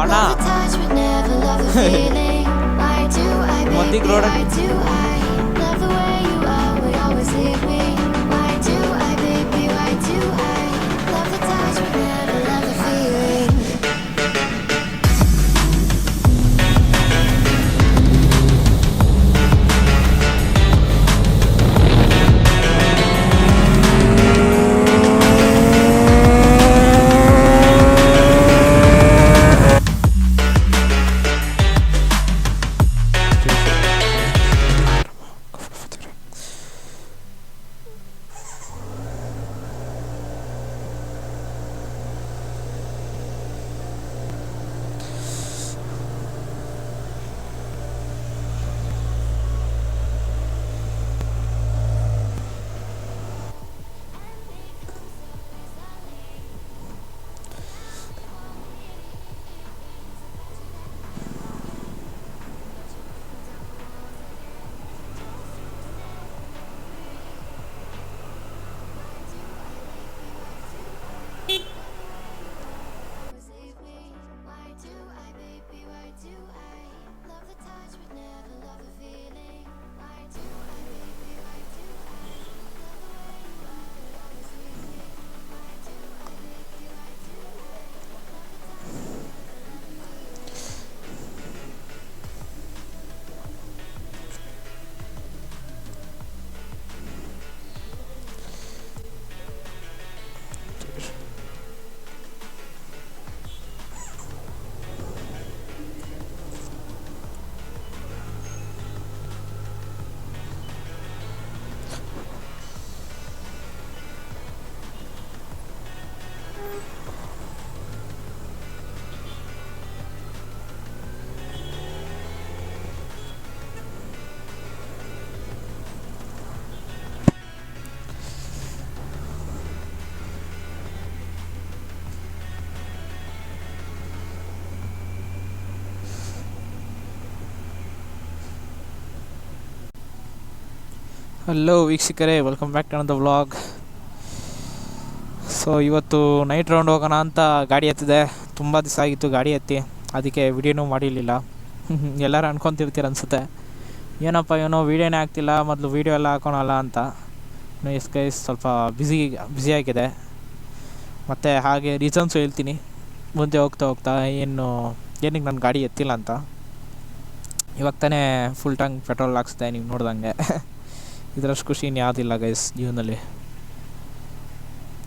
ಅಣ್ಣ ಮದ್ದಿಗೆ road hello ವೀಕ್ಷಕರೇ, welcome back to the vlog. So ಇವತ್ತು ನೈಟ್ ರೌಂಡ್ ಹೋಗೋಣ ಅಂತ ಗಾಡಿ ಎತ್ತಿದೆ. ತುಂಬ ದಿವಸ ಆಗಿತ್ತು ಗಾಡಿ ಎತ್ತಿ, ಅದಕ್ಕೆ ವಿಡಿಯೋನೂ ಮಾಡಿರಲಿಲ್ಲ. ಎಲ್ಲರೂ ಅನ್ಕೊತಿರ್ತೀರ ಅನಿಸುತ್ತೆ, ಏನಪ್ಪ ಏನೋ ವೀಡಿಯೋನೇ ಆಗ್ತಿಲ್ಲ, ಮೊದಲು ವೀಡಿಯೋ ಎಲ್ಲ ಹಾಕೋಣಲ್ಲ ಅಂತ. ಗೈಸ್ ಸ್ವಲ್ಪ ಬ್ಯುಸಿಯಾಗಿದೆ. ಮತ್ತು ಹಾಗೆ ರೀಸನ್ಸು ಹೇಳ್ತೀನಿ ಮುಂದೆ ಹೋಗ್ತಾ ಏನಕ್ಕೆ ನಾನು ಗಾಡಿ ಎತ್ತಿಲ್ಲ ಅಂತ. ಇವಾಗ ತಾನೇ ಫುಲ್ ಟ್ಯಾಂಕ್ ಪೆಟ್ರೋಲ್ ಹಾಕ್ಸ್ದೆ, ನೀವು ನೋಡ್ದಂಗೆ. ಇದರಷ್ಟು ಖುಷಿ ಯಾವುದಿಲ್ಲ ಗೈಸ್ ಜೀವನದಲ್ಲಿ.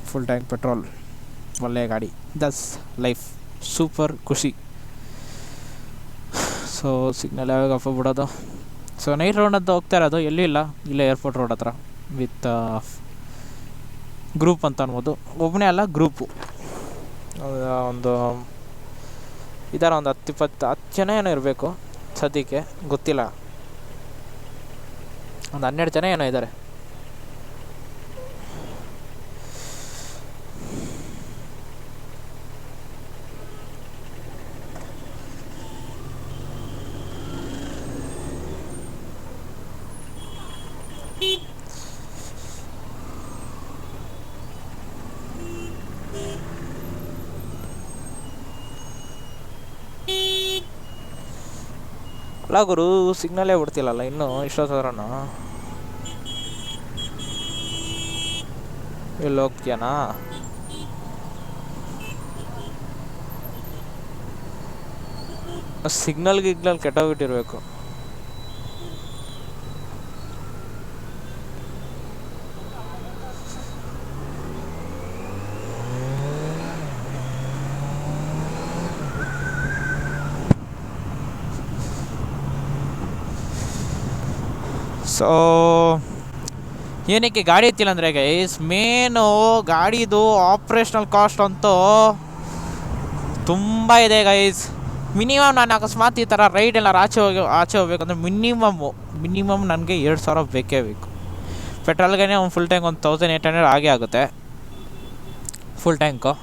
ಫುಲ್ ಟ್ಯಾಂಕ್ ಪೆಟ್ರೋಲ್, ಒಳ್ಳೆಯ ಗಾಡಿ, ದಸ್ ಲೈಫ್, ಸೂಪರ್ ಖುಷಿ. ಸೊ ಸಿಗ್ನಲ್ ಯಾವಾಗಪ್ಪ ಬಿಡೋದು. ಸೊ ನೈಟ್ ರೌಂಡ್ ಅಂತ ಹೋಗ್ತಾ ಇರೋದು, ಎಲ್ಲೂ ಇಲ್ಲ, ಇಲ್ಲೇ ಏರ್ಪೋರ್ಟ್ ರೋಡ್ ಹತ್ರ ವಿತ್ ಗ್ರೂಪ್ ಅಂತ ಅನ್ಬೋದು. ಒಬ್ಬನೇ ಅಲ್ಲ, ಗ್ರೂಪು ಒಂದು ಇದಾರ, ಒಂದು 10 ಜನ ಏನೋ ಇರಬೇಕು ಸದ್ಯಕ್ಕೆ, ಗೊತ್ತಿಲ್ಲ. ಒಂದು 12 ಜನ ಏನೋ ಇದ್ದಾರೆ. ಅಲ್ಲ ಗುರು, ಸಿಗ್ನಲ್ಲೇ ಬಿಡ್ತಿಲ್ಲಲ್ಲ ಇನ್ನೂ ಇಷ್ಟೊತ್ತರನು. ಎಲ್ಲಿ ಹೋಗ್ತೀಯನಾ? ಸಿಗ್ನಲ್ ಕೆಟ್ಟೋಗ್ಬಿಟ್ಟಿರ್ಬೇಕು. ಸೊ ಏನಕ್ಕೆ ಗಾಡಿ ಎತ್ತಿಲ್ಲ ಅಂದರೆ ಗೈಸ್, ಮೇನು ಗಾಡಿದು ಆಪ್ರೇಷ್ನಲ್ ಕಾಸ್ಟ್ ಅಂತೂ ತುಂಬ ಇದೆ ಗೈಸ್. ಮಿನಿಮಮ್ ನಾನು ಅಕಸ್ಮಾತ್ ಈ ಥರ ರೈಡ್ ಎಲ್ಲ ಆಚೆ ಹೋಗ್ಬೇಕಂದ್ರೆ ಮಿನಿಮಮ್ ನನಗೆ 2,000 ಬೇಕೇ ಬೇಕು. ಪೆಟ್ರೋಲ್ಗೆ ಒಂದು ಫುಲ್ ಟ್ಯಾಂಕ್ ಒಂದು 1800 ಆಗೇ ಆಗುತ್ತೆ ಫುಲ್ ಟ್ಯಾಂಕು.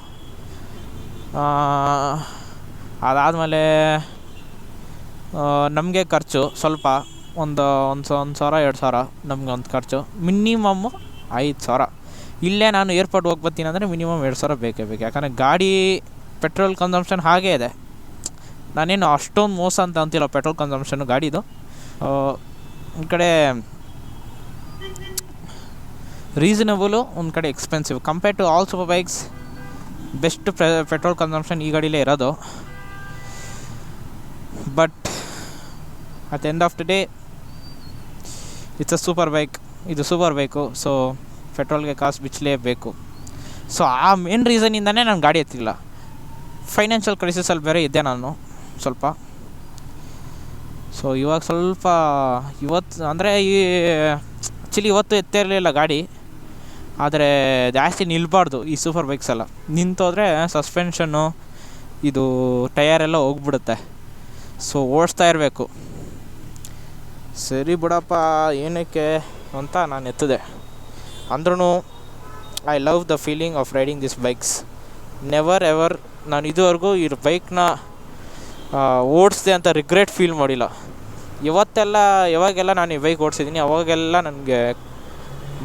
ಅದಾದಮೇಲೆ ನಮಗೆ ಖರ್ಚು ಸ್ವಲ್ಪ ಒಂದು 1,000-2,000 ನಮ್ಗೆ ಒಂದು ಖರ್ಚು. ಮಿನಿಮಮ್ಮು 5,000. ಇಲ್ಲೇ ನಾನು ಏರ್ಪೋರ್ಟ್ ಹೋಗಿ ಬರ್ತೀನಿ ಅಂದರೆ ಮಿನಿಮಮ್ 2,000 ಬೇಕೇ ಬೇಕು. ಯಾಕಂದರೆ ಗಾಡಿ ಪೆಟ್ರೋಲ್ ಕನ್ಸಂಪ್ಷನ್ ಹಾಗೇ ಇದೆ. ನಾನೇನು ಅಷ್ಟೊಂದು ಮೋಸ ಅಂತ ಅಂತಿಲ್ಲ ಪೆಟ್ರೋಲ್ ಕನ್ಸಂಪ್ಷನ್ನು ಗಾಡಿದು. ಒಂದು ಕಡೆ ರೀಸನಬಲು, ಒಂದು ಕಡೆ expensive. Compare to all super bikes best petrol consumption ಈ ಗಾಡಿಲೇ ಇರೋದು. But at end of the day it's a super bike. ಇದು ಸೂಪರ್ ಬೈಕು, ಸೊ ಪೆಟ್ರೋಲ್ಗೆ ಕಾಸು ಬಿಚ್ಚಲೇಬೇಕು. ಸೊ ಆ ಮೇನ್ ರೀಸನಿಂದನೇ ನಾನು ಗಾಡಿ ಎತ್ತಿಲ್ಲ. ಫೈನಾನ್ಷಿಯಲ್ ಕ್ರೈಸಿಸಲ್ಲಿ ಬೇರೆ ಇದ್ದೆ ನಾನು ಸ್ವಲ್ಪ. ಸೊ ಇವಾಗ ಸ್ವಲ್ಪ ಇವತ್ತು ಅಂದರೆ ಆ್ಯಕ್ಚುಲಿ ಇವತ್ತು ಎತ್ತೇ ಇರಲಿಲ್ಲ ಗಾಡಿ. ಆದರೆ ಜಾಸ್ತಿ ನಿಲ್ಲಬಾರ್ದು ಈ ಸೂಪರ್ ಬೈಕ್ಸ್ ಎಲ್ಲ. ನಿಂತೋದ್ರೆ ಸಸ್ಪೆನ್ಷನ್ನು ಇದು ಟಯರೆಲ್ಲ ಹೋಗ್ಬಿಡುತ್ತೆ. ಸೊ ಓಡಿಸ್ತಾ ಇರಬೇಕು. ಸರಿ ಬಿಡಪ್ಪ ಏನಕ್ಕೆ ಅಂತ ನಾನು ಎತ್ತಿದೆ. ಅಂದ್ರೂ I love the feeling of riding this bikes. Never ever ನಾನು ಇದುವರೆಗೂ ಈ ಬೈಕ್ನ ಓಡಿಸ್ದೆ ಅಂತ ರಿಗ್ರೆಟ್ ಫೀಲ್ ಮಾಡಿಲ್ಲ. ಯಾವಾಗೆಲ್ಲ ನಾನು ಈ ಬೈಕ್ ಓಡಿಸಿದ್ದೀನಿ ಅವಾಗೆಲ್ಲ ನನಗೆ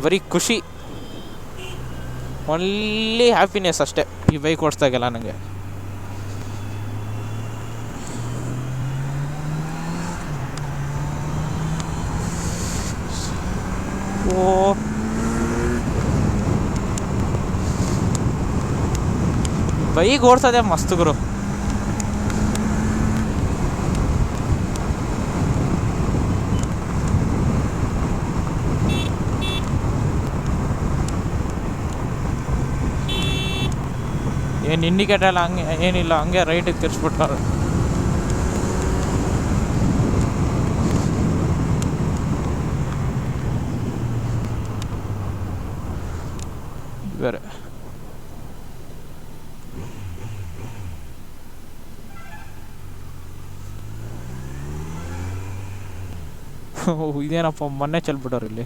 ಬರೀ ಖುಷಿ, ಓನ್ಲಿ ಹ್ಯಾಪಿನೆಸ್ ಅಷ್ಟೇ ಈ ಬೈಕ್ ಓಡಿಸ್ದಾಗೆಲ್ಲ ನನಗೆ. ಬೈಕ್ ಓಡಿಸೋದೆ ಮಸ್ತ್ ಗುರು. ಏನು ಇಂಡಿಕೇಟರ್ ಹಂಗೆ ಏನಿಲ್ಲ, ಹಂಗೆ ರೈಟಿಗೆ ತಿರ್ಸ್ಬಿಟ್ಟಾರೆ. ಬೇರೆ ಇದೇನಪ್ಪ ಮೊನ್ನೆ ಚೆಲ್ಬಿಟ್ಟವ್ರು ಇಲ್ಲಿ.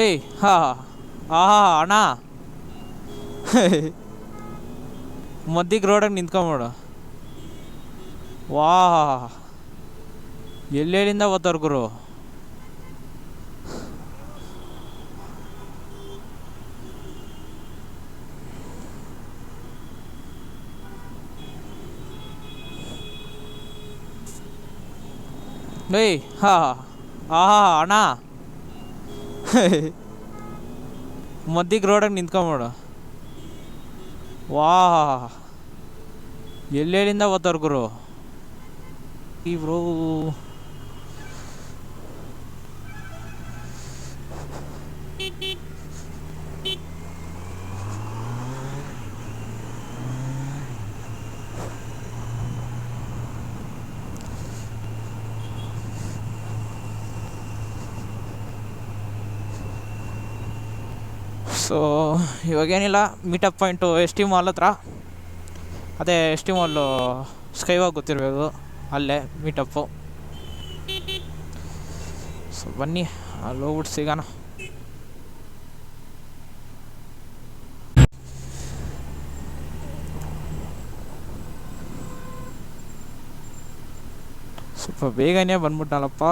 ಏಯ್ ಅಣ್ಣ ಮದ್ದಿಗೆ ರೋಡಾಗ ನಿಂತ್ಕೊಂಬಿಡು. ವಾ ಎಲ್ಲೆಲ್ಲಿಂದ ಓದ್ತಾರ ಗುರು. ಏಯ್ ಅಣ್ಣ ಮದ್ದಿಗೆ ರೋಡಾಗ ನಿಂತ್ಕೊಂಬಿಡು. ವಾ ಎಲ್ಲೆಲ್ಲಿಂದ ಓದ್ತಾರ ಗುರು ಇವ್ರು. ಸೊ ಇವಾಗೇನಿಲ್ಲ, meetup point S T mall ಹತ್ರ. ಅದೇ ಎಸ್ ಟಿ ಮಾಲು ಸ್ಕೈವಾಗ್ ಗೊತ್ತಿರಬೇಕು, ಅಲ್ಲೇ ಮೀಟಪ್ಪು. ಸೊ ಬನ್ನಿ ಅಲ್ಲಿ ಹೋಗ್ಬಿಟ್ಟು ಸಿಗೋಣ. ಸ್ವಲ್ಪ ಬೇಗನೆ ಬಂದ್ಬಿಟ್ನಲ್ಲಪ್ಪ.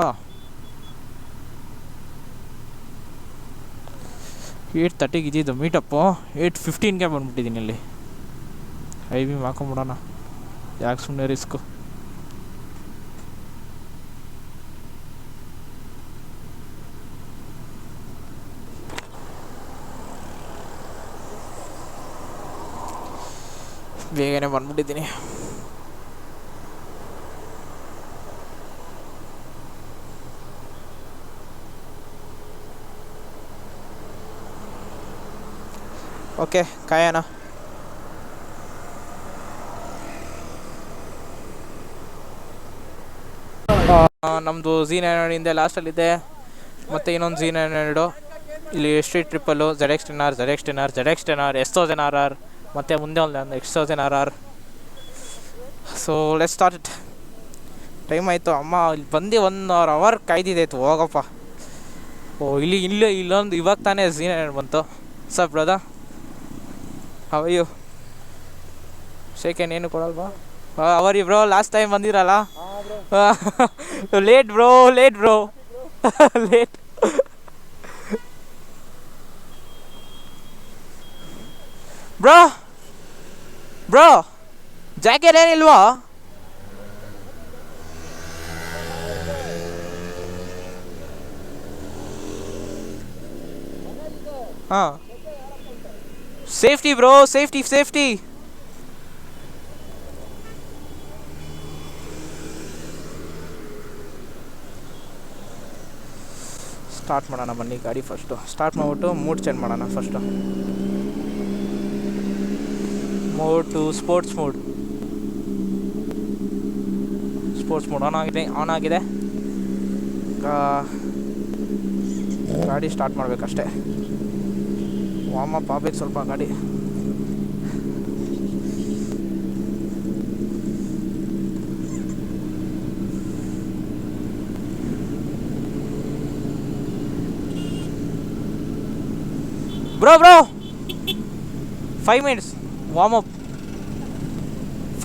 8:30ಗೆ ಇದ್ದಿದ್ದು ಮೀಟಪ್ಪು, 8:15ಗೆ ಬಂದ್ಬಿಟ್ಟಿದ್ದೀನಿ ಇಲ್ಲಿ. ಐ ಬಿ ಹಾಕೊಂಬಿಡೋಣ, ಯಾಕೆ ಸುಮ್ಮನೆ ರಿಸ್ಕು. ಬೇಗನೆ ಬಂದ್ಬಿಟ್ಟಿದ್ದೀನಿ. ಓಕೆ ಕಾಯೋಣ. ನಮ್ಮದು Z900 ಹಿಂದೆ ಲಾಸ್ಟಲ್ಲಿದೆ, ಮತ್ತು ಇನ್ನೊಂದು Z900 ಇಲ್ಲಿ street ಟ್ರಿಪ್ಪಲ್ಲು, ZX10R, ZX10R, ZX10R, S1000RR, ಮತ್ತು ಮುಂದೆ ಒಂದು X1000RR. So let's start it. Time ಆಯಿತು. ಅಮ್ಮ ಇಲ್ಲಿ ಬಂದು 1 ಅವರ್ ಕಾಯ್ದಿದ್ದಾಯ್ತು. ಹೋಗಪ್ಪ. ಇಲ್ಲೊಂದು ಇವಾಗ ತಾನೇ ಸೀನ್ ಬಂತು. Sir brother, how are you? ಶೇಖೇನ್ ಏನು ಕೊಡಲ್ವಾ? ಅವರಿ ಬ್ರೋ, ಲಾಸ್ಟ್ ಟೈಮ್ ಬಂದಿರಲ್ಲ. Late bro late bro jacket ಏನಿಲ್ವಾ? ಹಾಂ, ಸೇಫ್ಟಿ ಬ್ರೋ, ಸೇಫ್ಟಿ. ಸ್ಟಾರ್ಟ್ ಮಾಡೋಣ ಬನ್ನಿ ಗಾಡಿ. ಫಸ್ಟು ಸ್ಟಾರ್ಟ್ ಮಾಡಿಬಿಟ್ಟು ಮೂಡ್ ಚೇಂಜ್ ಮಾಡೋಣ. First mode to sports mode on ಆಗಿದೆ. ಗಾಡಿ ಸ್ಟಾರ್ಟ್ ಮಾಡಬೇಕಷ್ಟೇ. ವಾರ್ಮಪ್ ಆಗಬೇಕು ಸ್ವಲ್ಪ ಗಾಡಿ. Bro, 5 minutes warm up.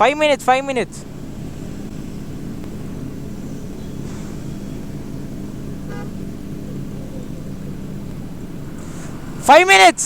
5 minutes. 5 minutes.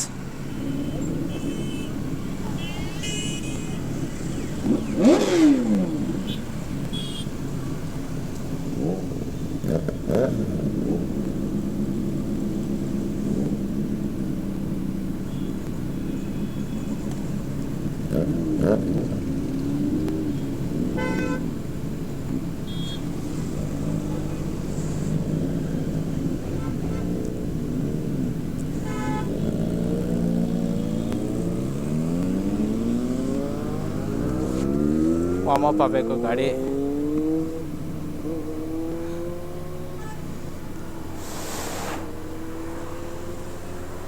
Warm up ಆಗಬೇಕು ಗಾಡಿ.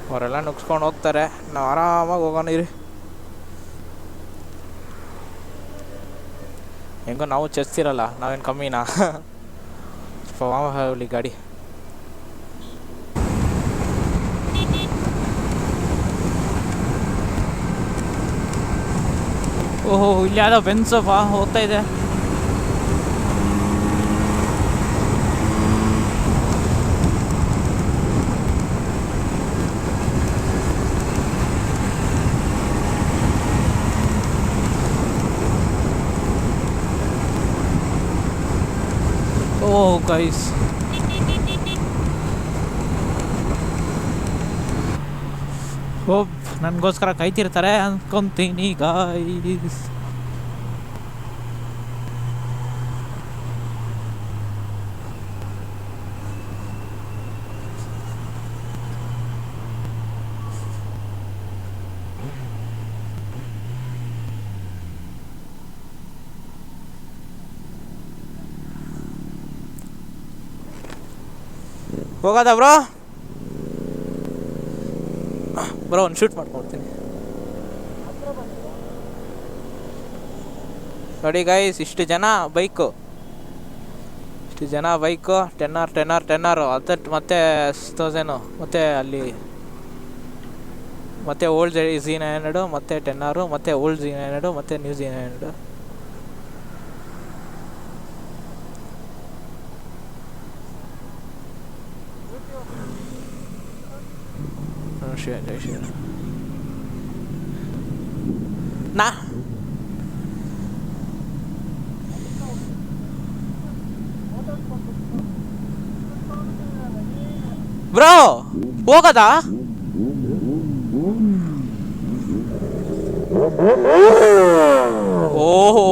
ಅವರೆಲ್ಲ ನುಗ್ಸ್ಕೊಂಡು ಹೋಗ್ತಾರೆ, ನಾವು ಆರಾಮಾಗಿ ಹೋಗೋಣ ಇರಿ. ಹೆಂಗೋ ನಾವು ಚಸ್ತಿರಲ್ಲ, ನಾವೇನು ಕಮ್ಮಿನಾ? ಸ್ವಲ್ಪ ವಾರ್ಮ್ ಆಗಲಿ ಗಾಡಿ. ಓಹೋ, ಇಲ್ಲಿ ಯಾವುದೋ ಬೆನ್ಸಪ್ಪ ಹೋಗ್ತಾ ಇದೆ. ಓಹ್ ಗೈಸ್, ನನಗೋಸ್ಕರ ಕಾಯ್ತಿರ್ತಾರೆ ಅನ್ಕೊಂತೀನಿ ಗಾಯ್ಸ್. ಹೋಗೋದಾ ಬ್ರೋ ಒಂದು ಶೂಟ್ ಮಾಡ್ಕೊಡ್ತೀನಿ ನೋಡಿ ಗೈಸ್. ಇಷ್ಟು ಜನ ಬೈಕು 10R ಅದು ಮತ್ತೆ 1000 ಮತ್ತೆ ಅಲ್ಲಿ ಮತ್ತೆ ಓಲ್ಡ್ Z900 ಮತ್ತೆ 10R ಮತ್ತೆ ಓಲ್ಡ್ Z900 ಮತ್ತೆ ನ್ಯೂ Z900. Sure. ನಾ ಬ್ರೋ ಹೋಗದಾ? ಓಹೋ,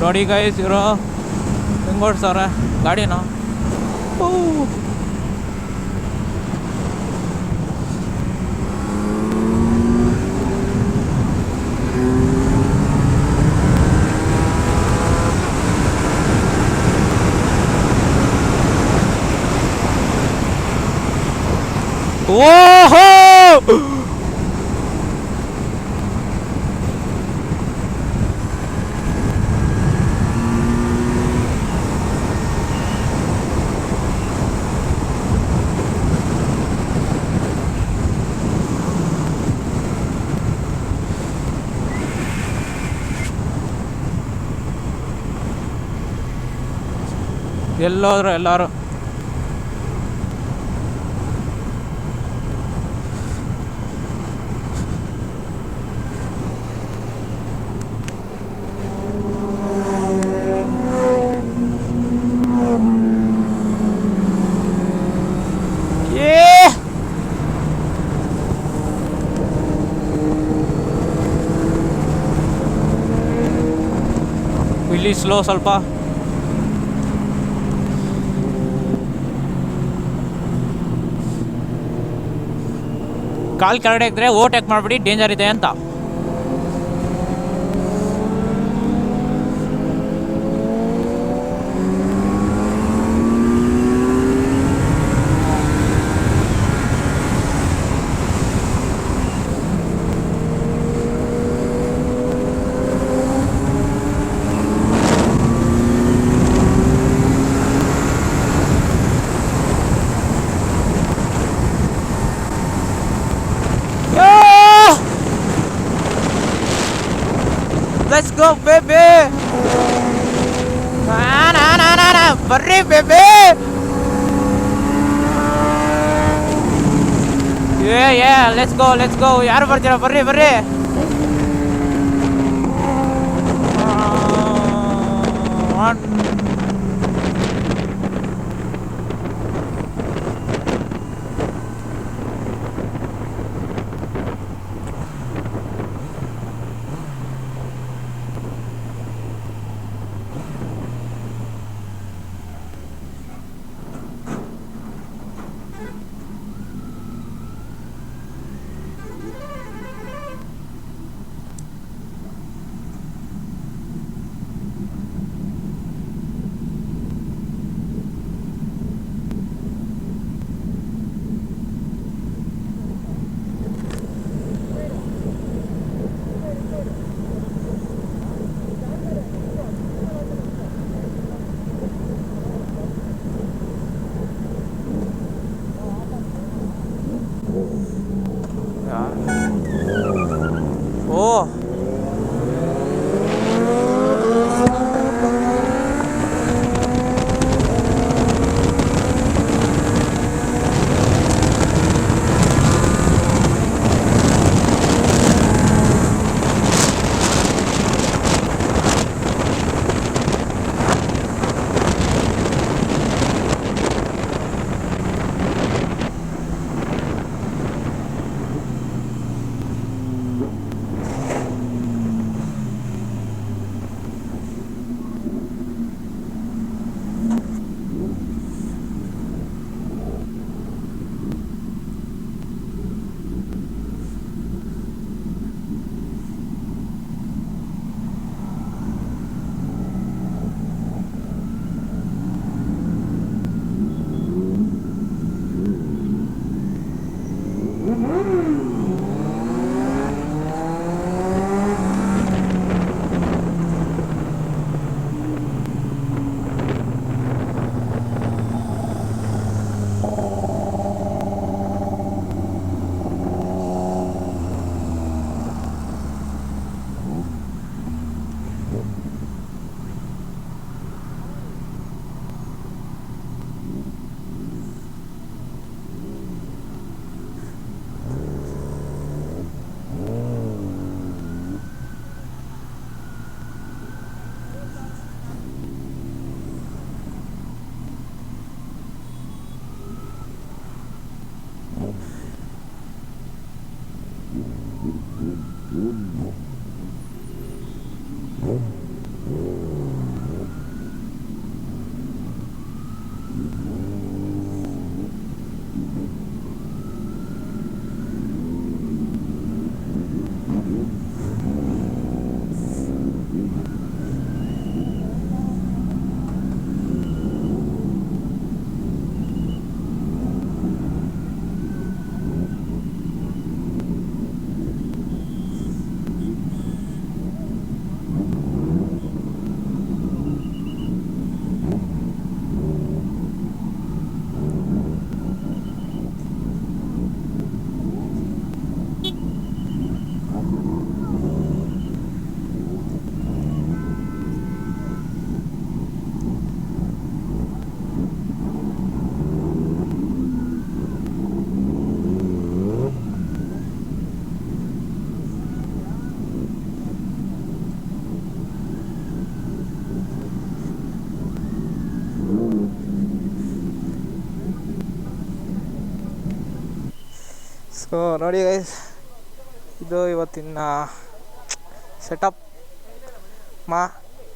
ನೋಡಿ ಗೈಸ್ ಇವರು ಹೆಂಗೆ ಓಡಿಸವ್ರೆ ಗಾಡಿನ. ಓಹೋ ಎಲ್ಲೋದ್ರು ಎಲ್ಲರೂ. ಇಲ್ಲಿ ಸ್ಲೋ ಸ್ವಲ್ಪ. ಕಾಲ್ ಕೆಳಗಡೆ ಇದ್ರೆ ಓವರ್ಟೇಕ್ ಮಾಡಿಬಿಡಿ, ಡೇಂಜರ್ ಇದೆ ಅಂತ. Let's go, baby! ಬರ್ರಿ ಬೇಬಿ. Let's go. ಯಾರು ಬರ್ತೀರಾ? ಬರ್ರಿ. ಓ ಸೊ ನೋಡಿ ಗೈಸ್, ಇದು ಇವತ್ತಿನ ಸೆಟಪ್. ಮಾ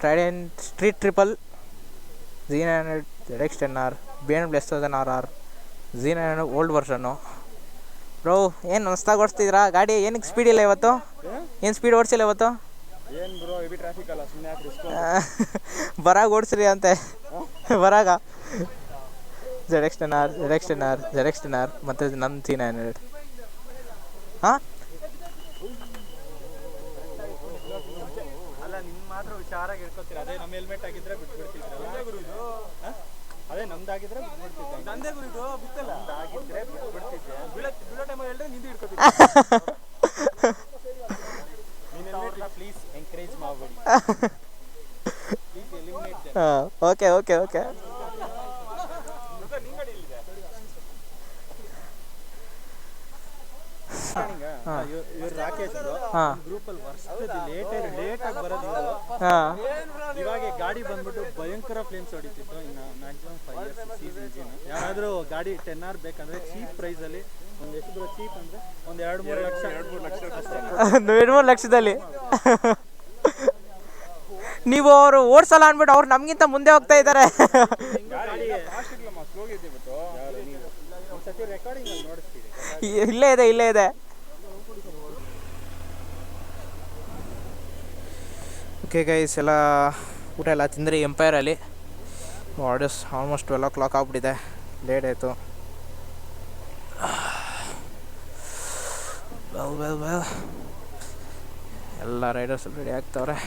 Trident Street Triple Z900 ZX10R BMW S1000RR Z900 old version. Bro ಏನು ಹೊಸ್ದಾಗಿ ಓಡಿಸ್ತಿದ್ರಾ ಗಾಡಿ? ಏನಕ್ಕೆ ಸ್ಪೀಡ್ ಇಲ್ಲ ಇವತ್ತು? ಏನು ಸ್ಪೀಡ್ ಓಡಿಸಿಲ್ಲ ಇವತ್ತು? ಏನು ಬ್ರೋ, ಹೆವಿ ಟ್ರಾಫಿಕ್ ಅಲ್ಲ, ಸುಮ್ಮನೆ ಯಾಕೆ ರಿಸ್ಕ್? ಬರಾಗ ಓಡಿಸ್ರಿ ಅಂತೆ. ಬರಾಗ ZX10R ಮತ್ತು ನನ್ನ Z900. ಹಾಂ ಅಲ್ಲ, ನಿಮ್ಮ ಮಾತ್ರ ಹುಷಾರಾಗಿ ಇಟ್ಕೋತೀರ. ಅದೇ ನಮ್ಮ ಹೆಲ್ಮೆಟ್ ಆಗಿದ್ರೆ ಬಿಟ್ಬಿಡ್ತಿದ್ರಲ್ಲ ಗುರು. ಇದು ಅದೇ ನಮ್ದಾಗಿದ್ರೆ ಬಿಟ್ಬಿಡ್ತಿದ್ದೆ. ನಂದೇ ಗುರು, ಇದು ಬಿತ್ತಲ್ಲ ಆಗಿದ್ರೆ ಬಿಟ್ಬಿಡ್ತಿದ್ದೆ. ಬೀಳೋ ಟೈಮಲ್ಲಿ ಹೇಳಿದ್ರೆ ನಿಂದು ಇಟ್ಕೋತಿದ್ದೆ. ನೀನು ಪ್ಲೀಸ್ ಎಂಕರೇಜ್ ಮಾಡಬೇಡಿ. Please eliminate them. ಹಾಂ, ಓಕೆ. ಇವ್ರು ರಾಕೇಶ್ ಗ್ರೂಪಲ್ಲಿ ವರ್ಷದಲ್ಲಿ ಲೇಟಾಗಿ ಬರೋದು. ಇವಾಗ ಗಾಡಿ ಬಂದ್ಬಿಟ್ಟು ಭಯಂಕರ ಫ್ಲೇಮ್ಸ್ ಹೊಡಿತಿತ್ತು. ಇನ್ನು ಮ್ಯಾಕ್ಸಿಮಮ್ 5 years 6 years ಇಂಜಿನ್. ಯಾರಾದರೂ ಗಾಡಿ 10R ಬೇಕಂದ್ರೆ ಚೀಪ್ ಪ್ರೈಸಲ್ಲಿ, ಒಂದು ಎಷ್ಟು ಚೀಪ್ ಅಂದರೆ ಒಂದು 2-3 ಲಕ್ಷ 2-3 ಲಕ್ಷದಲ್ಲಿ ನೀವು ಅವರು ಓಡಿಸಲ್ಲ ಅಂದ್ಬಿಟ್ಟು ಅವ್ರು ನಮಗಿಂತ ಮುಂದೆ ಹೋಗ್ತಾ ಇದ್ದಾರೆ. ಇಲ್ಲೇ ಇದೆ. ಓಕೆ ಗೈಸ್, ಎಲ್ಲ ಊಟ ಎಲ್ಲ ತಿಂದ್ರಿ ಎಂಪೈರಲ್ಲಿ. ಆಲ್ಮೋಸ್ಟ್ 12 o'clock ಆಗ್ಬಿಟ್ಟಿದೆ, ಲೇಟ್ ಆಯಿತು. ಎಲ್ಲ ರೈಡರ್ಸ್ ರೆಡಿ ಆಗ್ತವ್ರೆ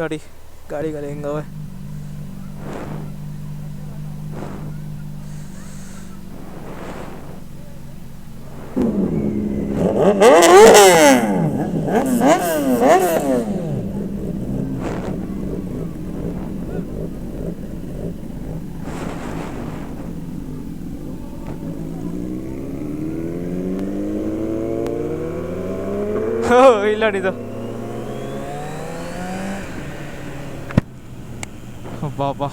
ನೋಡಿ, ಗಾಡಿಗಳು ಹೆಂಗವೆ. ಇಲ್ಲ ಇದು ಬಾಬಾ,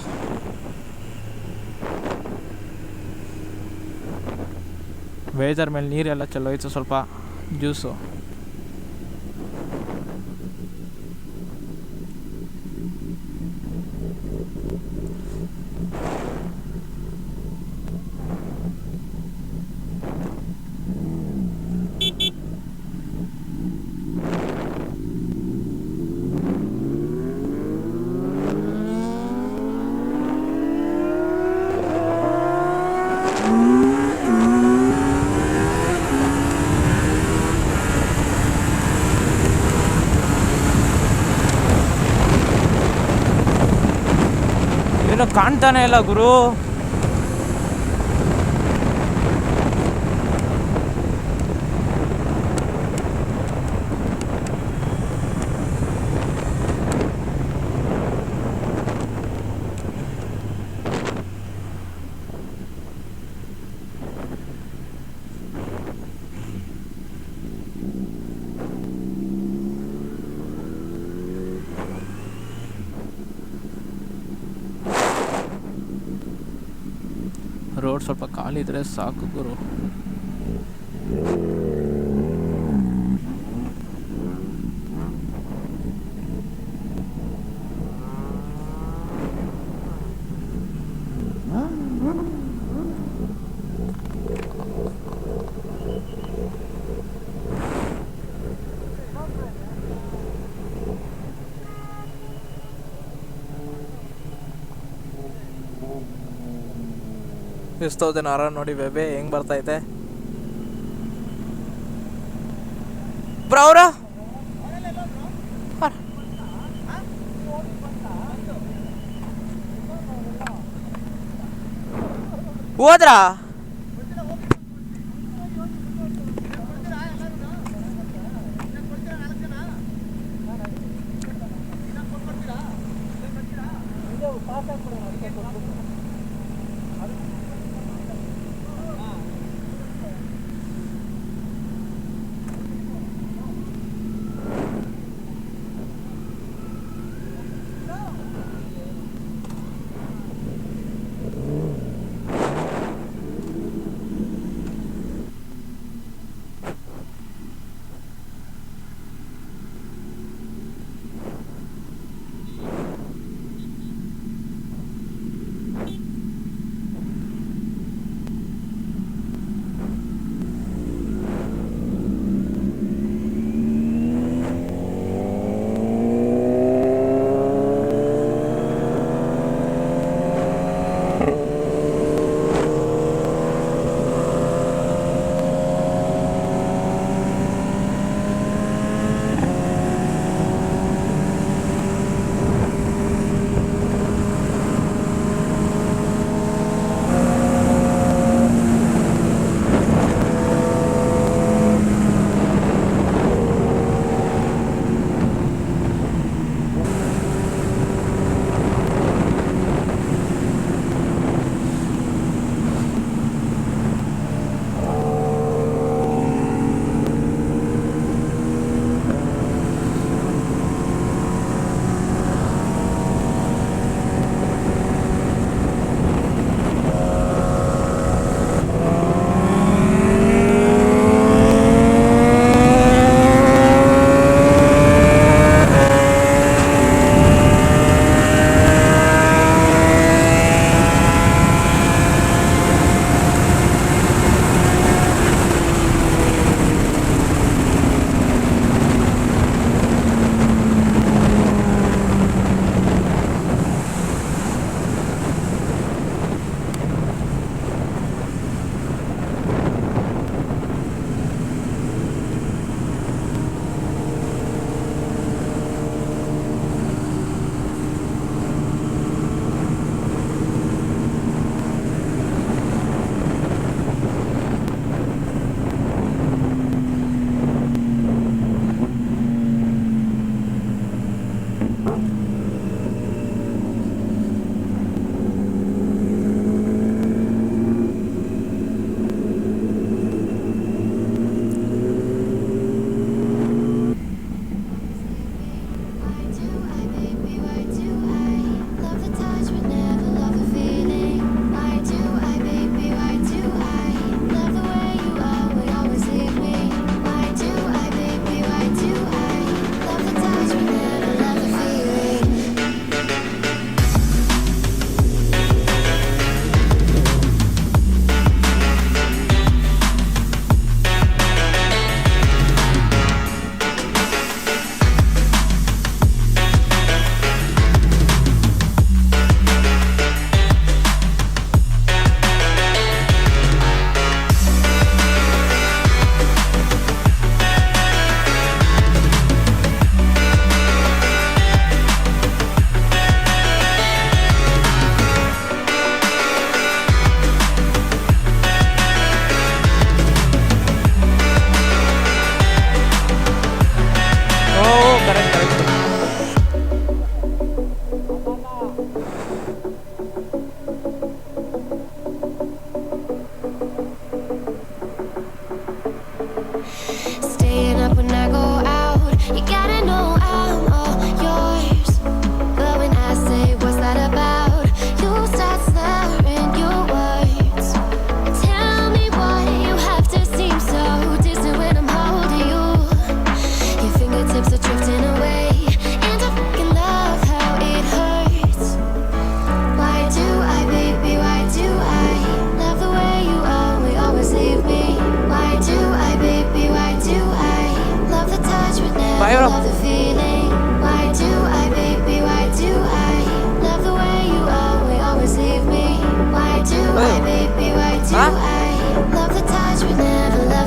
ವೇದರ್ ಮೇಲೆ ನೀರೆಲ್ಲ ಚೆಲ್ಲೋಯ್ತು, ಸ್ವಲ್ಪ ಜ್ಯೂಸು. ಏನೋ ಕಾಣ್ತಾನೆ ಇಲ್ಲ ಗುರು. ರೋಡ್ ಸ್ವಲ್ಪ ಖಾಲಿ ಇದ್ರೆ ಸಾಕು ಗುರು. S1000R ನೋಡಿ ಬೇಬೆ ಹೆಂಗ್ ಬರ್ತೈತೆ ಬ್ರೋ. ಅವ್ರ ಹೋದ್ರಾ?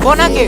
ಫೋನ್ ಹಾಕಿ